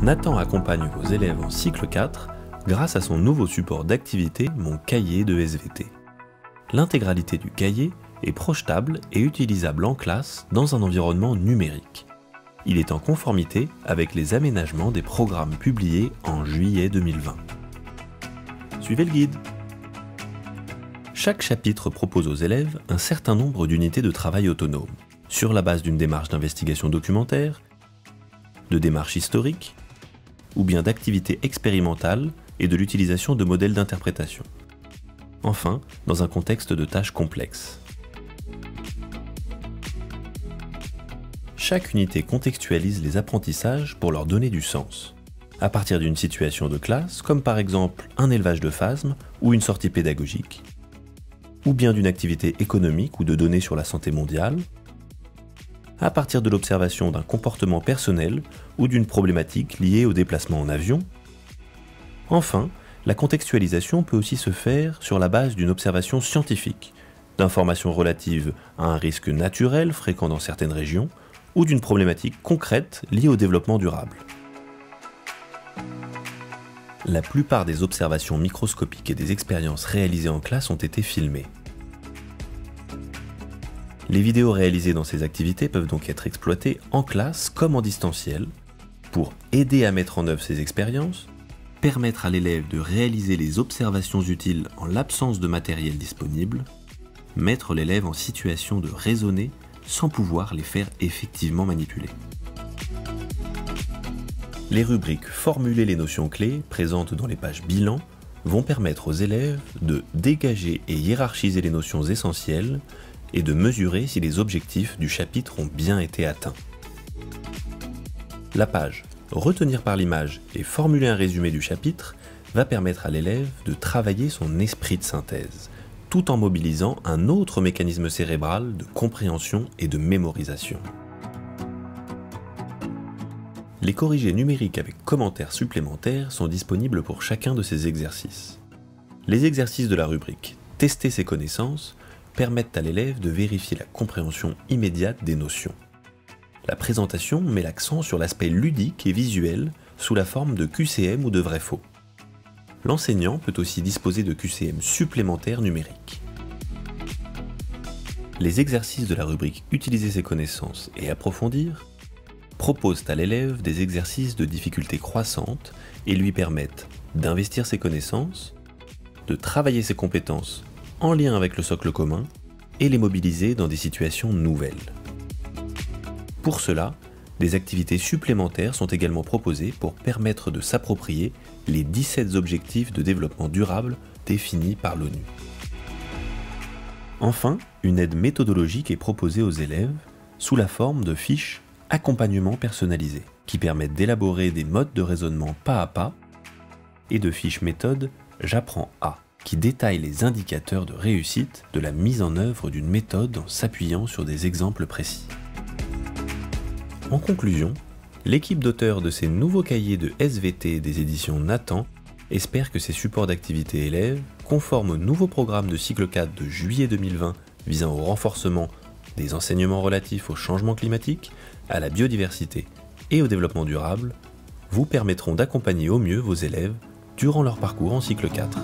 Nathan accompagne vos élèves en cycle 4 grâce à son nouveau support d'activité, mon cahier de SVT. L'intégralité du cahier est projetable et utilisable en classe dans un environnement numérique. Il est en conformité avec les aménagements des programmes publiés en juillet 2020. Suivez le guide. Chaque chapitre propose aux élèves un certain nombre d'unités de travail autonomes, sur la base d'une démarche d'investigation documentaire, de démarche historique, ou bien d'activités expérimentales et de l'utilisation de modèles d'interprétation. Enfin, dans un contexte de tâches complexes. Chaque unité contextualise les apprentissages pour leur donner du sens, à partir d'une situation de classe, comme par exemple un élevage de phasmes ou une sortie pédagogique, ou bien d'une activité économique ou de données sur la santé mondiale, à partir de l'observation d'un comportement personnel ou d'une problématique liée au déplacement en avion. Enfin, la contextualisation peut aussi se faire sur la base d'une observation scientifique, d'informations relatives à un risque naturel fréquent dans certaines régions, ou d'une problématique concrète liée au développement durable. La plupart des observations microscopiques et des expériences réalisées en classe ont été filmées. Les vidéos réalisées dans ces activités peuvent donc être exploitées en classe comme en distanciel pour aider à mettre en œuvre ces expériences, permettre à l'élève de réaliser les observations utiles en l'absence de matériel disponible, mettre l'élève en situation de raisonner sans pouvoir les faire effectivement manipuler. Les rubriques « Formuler les notions clés » présentes dans les pages bilan vont permettre aux élèves de dégager et hiérarchiser les notions essentielles et de mesurer si les objectifs du chapitre ont bien été atteints. La page « Retenir par l'image et formuler un résumé du chapitre » va permettre à l'élève de travailler son esprit de synthèse, tout en mobilisant un autre mécanisme cérébral de compréhension et de mémorisation. Les corrigés numériques avec commentaires supplémentaires sont disponibles pour chacun de ces exercices. Les exercices de la rubrique « Tester ses connaissances » permettent à l'élève de vérifier la compréhension immédiate des notions. La présentation met l'accent sur l'aspect ludique et visuel sous la forme de QCM ou de vrai-faux. L'enseignant peut aussi disposer de QCM supplémentaires numériques. Les exercices de la rubrique « Utiliser ses connaissances et approfondir » proposent à l'élève des exercices de difficulté croissante et lui permettent d'investir ses connaissances, de travailler ses compétences en lien avec le socle commun et les mobiliser dans des situations nouvelles. Pour cela, des activités supplémentaires sont également proposées pour permettre de s'approprier les 17 objectifs de développement durable définis par l'ONU. Enfin, une aide méthodologique est proposée aux élèves sous la forme de fiches accompagnement personnalisé, qui permettent d'élaborer des modes de raisonnement pas à pas, et de fiches méthode J'apprends à, qui détaillent les indicateurs de réussite de la mise en œuvre d'une méthode en s'appuyant sur des exemples précis. En conclusion, l'équipe d'auteurs de ces nouveaux cahiers de SVT des éditions Nathan espère que ces supports d'activité élèves, conformes au nouveau programme de cycle 4 de juillet 2020 visant au renforcement des enseignements relatifs au changement climatique, à la biodiversité et au développement durable, vous permettront d'accompagner au mieux vos élèves durant leur parcours en cycle 4.